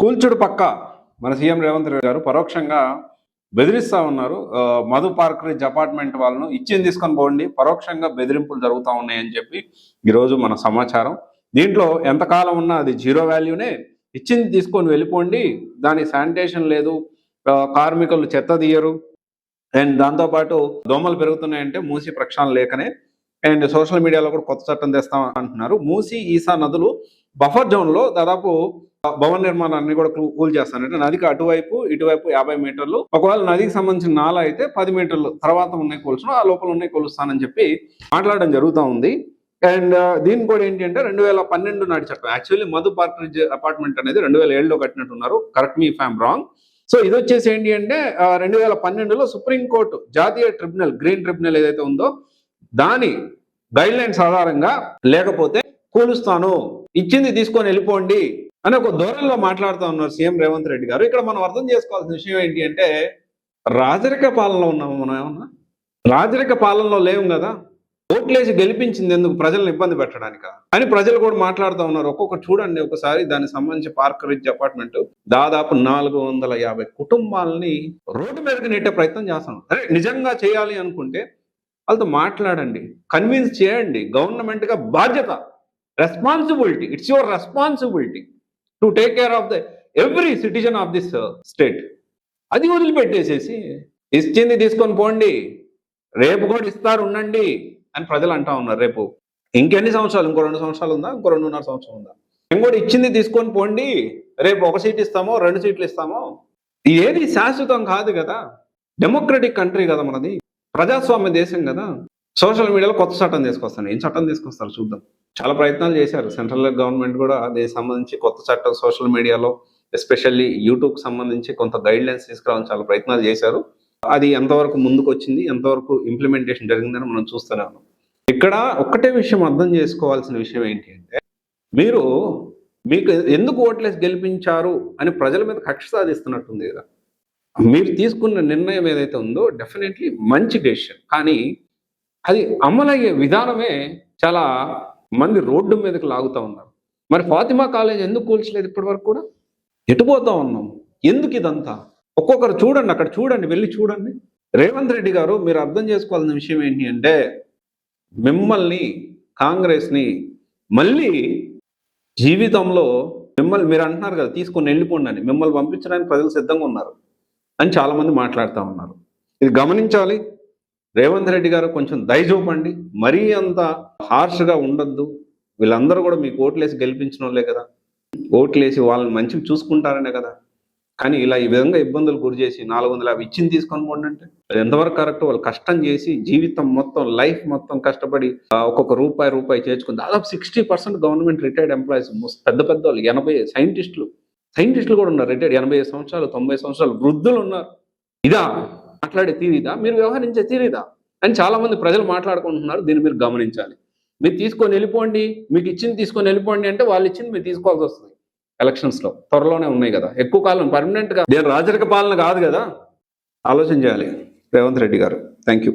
కూల్చుడు పక్క మన సీఎం రేవంత్ రెడ్డి గారు పరోక్షంగా బెదిరిస్తా ఉన్నారు. మధు పార్క్ రిడ్జ్ అపార్ట్మెంట్ వాళ్ళను ఇచ్చింది తీసుకొని పోండి, పరోక్షంగా బెదిరింపులు జరుగుతూ ఉన్నాయని చెప్పి ఈరోజు మన సమాచారం. దీంట్లో ఎంతకాలం ఉన్నా అది జీరో వాల్యూనే. ఇచ్చింది తీసుకొని వెళ్ళిపోండి, దాని శానిటేషన్ లేదు, కార్మికులు చెత్త తీయరు, అండ్ దాంతోపాటు దోమలు పెరుగుతున్నాయంటే మూసి ప్రక్షాళన లేకనే. అండ్ సోషల్ మీడియాలో కూడా కొత్త చట్టం తెస్తాం అంటున్నారు. మూసి ఈసా నదులు బఫర్ జోన్లో దాదాపు భవన నిర్మాణాన్ని కూడా కూల్ చేస్తానంటే నదికి అటువైపు ఇటువైపు 50 మీటర్లు, ఒకవేళ నదికి సంబంధించిన నాల అయితే 10 మీటర్లు తర్వాత ఉన్నాయి కొలుసును, ఆ లోపల ఉన్నాయి కొలుస్తానని చెప్పి మాట్లాడడం జరుగుతూ ఉంది. అండ్ దీని కూడా ఏంటి అంటే 2012 నాటి చట్టం. Actually Madhu park ridge apartment అనేది 2007లో కట్టినట్టున్నారు, correct me if I'm wrong. So ఇది వచ్చేసి ఏంటి అంటే 2012లో సుప్రీంకోర్టు జాతీయ ట్రిబ్యునల్, గ్రీన్ ట్రిబ్యునల్ ఏదైతే ఉందో దాని గైడ్ లైన్స్ ఆధారంగా లేకపోతే కూలుస్తాను, ఇచ్చింది తీసుకొని వెళ్ళిపోండి అని ఒక ధోరణిలో మాట్లాడుతూ ఉన్నారు సీఎం రేవంత్ రెడ్డి గారు. ఇక్కడ మనం అర్థం చేసుకోవాల్సిన విషయం ఏంటి అంటే రాజరిక పాలనలో ఉన్నాము మనం. ఏమన్నా రాజరిక పాలనలో లేవు కదా, ఓట్లేసి గెలిపించింది ఎందుకు, ప్రజలను ఇబ్బంది పెట్టడానిక అని ప్రజలు కూడా మాట్లాడుతూ ఉన్నారు. ఒక్కొక్కటి చూడండి ఒకసారి. దానికి సంబంధించి పార్క్ రిడ్జ్ అపార్ట్మెంట్ దాదాపు 450 కుటుంబాలని రోడ్డు మీదకి నెట్టే ప్రయత్నం చేస్తున్నాం. అరే నిజంగా చేయాలి అనుకుంటే వాళ్ళతో మాట్లాడండి, కన్విన్స్ చేయండి. గవర్నమెంట్ గా బాధ్యత, responsibility, it's your responsibility to take care of the every citizen of this state. అది వదిలిపెట్టేసేసి ఇచ్చింది తీసుకొని పోండి, రేపు కూడా ఇస్తారు ఉండండి అని ప్రజలు అంటా ఉన్నారు. రేపు ఇంకెన్ని సంవత్సరాలు, ఇంకో 2 సంవత్సరాలు ఉందా, ఇంకో 2.5 సంవత్సరం ఉందా, మేము కూడా ఇచ్చింది తీసుకొని పోండి, రేపు 1 సీట్ ఇస్తామో 2 సీట్లు ఇస్తామో. ఏది శాశ్వతం కాదు కదా, డెమోక్రటిక్ కంట్రీ కదా మనది, ప్రజాస్వామ్య దేశం కదా. సోషల్ మీడియాలో కొత్త చట్టం తీసుకొస్తాను. ఏం చట్టం తీసుకొస్తారు చూద్దాం. చాలా ప్రయత్నాలు చేశారు సెంట్రల్ గవర్నమెంట్ కూడా దీనికి సంబంధించి కొత్త చట్టం సోషల్ మీడియాలో ఎస్పెషల్లీ యూట్యూబ్కి సంబంధించి కొంత గైడ్ లైన్స్ తీసుకురావాలని చాలా ప్రయత్నాలు చేశారు. అది ఎంతవరకు ముందుకు వచ్చింది, ఎంతవరకు ఇంప్లిమెంటేషన్ జరిగిందని మనం చూస్తూనే ఉన్నాం. ఇక్కడ ఒక్కటే విషయం అర్థం చేసుకోవాల్సిన విషయం ఏంటి అంటే మీకు ఎందుకు ఓట్లేసి గెలిపించారు అని ప్రజల మీద కక్ష సాధిస్తున్నట్టుంది కదా. మీరు తీసుకున్న నిర్ణయం ఏదైతే ఉందో డెఫినెట్లీ మంచి డెసిషన్, కానీ అది అమలయ్యే విధానమే చాలా మంది రోడ్డు మీదకి లాగుతూ ఉన్నారు. మరి ఫాతిమా కాలేజ్ ఎందుకు కూల్చలేదు ఇప్పటి వరకు కూడా? ఎటుపోతా ఉన్నాం, ఎందుకు ఇదంతా? ఒక్కొక్కరు చూడండి, అక్కడ చూడండి, వెళ్ళి చూడండి. రేవంత్ రెడ్డి గారు మీరు అర్థం చేసుకోవాల్సిన విషయం ఏంటి అంటే మిమ్మల్ని, కాంగ్రెస్ని మళ్ళీ జీవితంలో మీరు అంటున్నారు కదా తీసుకొని వెళ్ళిపోండి అని, మిమ్మల్ని పంపించడానికి ప్రజలు సిద్ధంగా ఉన్నారు అని చాలామంది మాట్లాడుతూ ఉన్నారు. ఇది గమనించాలి. రేవంత్ రెడ్డి గారు కొంచెం దయ చూపండి, మరీ అంత హార్ష్గా ఉండొద్దు. వీళ్ళందరూ కూడా మీకు ఓట్లేసి గెలిపించిన వాళ్ళే కదా, ఓట్లేసి వాళ్ళని మంచిగా చూసుకుంటారనే కదా. కానీ ఇలా ఈ విధంగా ఇబ్బందులు గురి చేసి 450 ఇచ్చింది తీసుకొని పోండి అంటే అది ఎంతవరకు కరెక్ట్? వాళ్ళు కష్టం చేసి జీవితం మొత్తం, లైఫ్ మొత్తం కష్టపడి ఒక్కొక్క రూపాయి చేర్చుకుని దాదాపు 60% గవర్నమెంట్ రిటైర్డ్ ఎంప్లాయీస్, పెద్ద వాళ్ళు 80 సైంటిస్టులు కూడా ఉన్నారు రిటైర్డ్, 85 సంవత్సరాలు 90 సంవత్సరాలు వృద్ధులు ఉన్నారు. ఇదా మాట్లాడే తీరిదా, మీరు వ్యవహరించే తీరిదా అని చాలా మంది ప్రజలు మాట్లాడుకుంటున్నారు. దీన్ని మీరు గమనించాలి. మీరు తీసుకొని వెళ్ళిపోండి, మీకు ఇచ్చింది తీసుకొని వెళ్ళిపోండి అంటే వాళ్ళు ఇచ్చింది మీరు తీసుకోవాల్సి వస్తుంది. ఎలక్షన్స్లో త్వరలోనే ఉన్నాయి కదా, ఎక్కువ కాలం పర్మనెంట్గా రాజరిక పాలన కాదు కదా. ఆలోచన చేయాలి రేవంత్ రెడ్డి గారు. Thank you.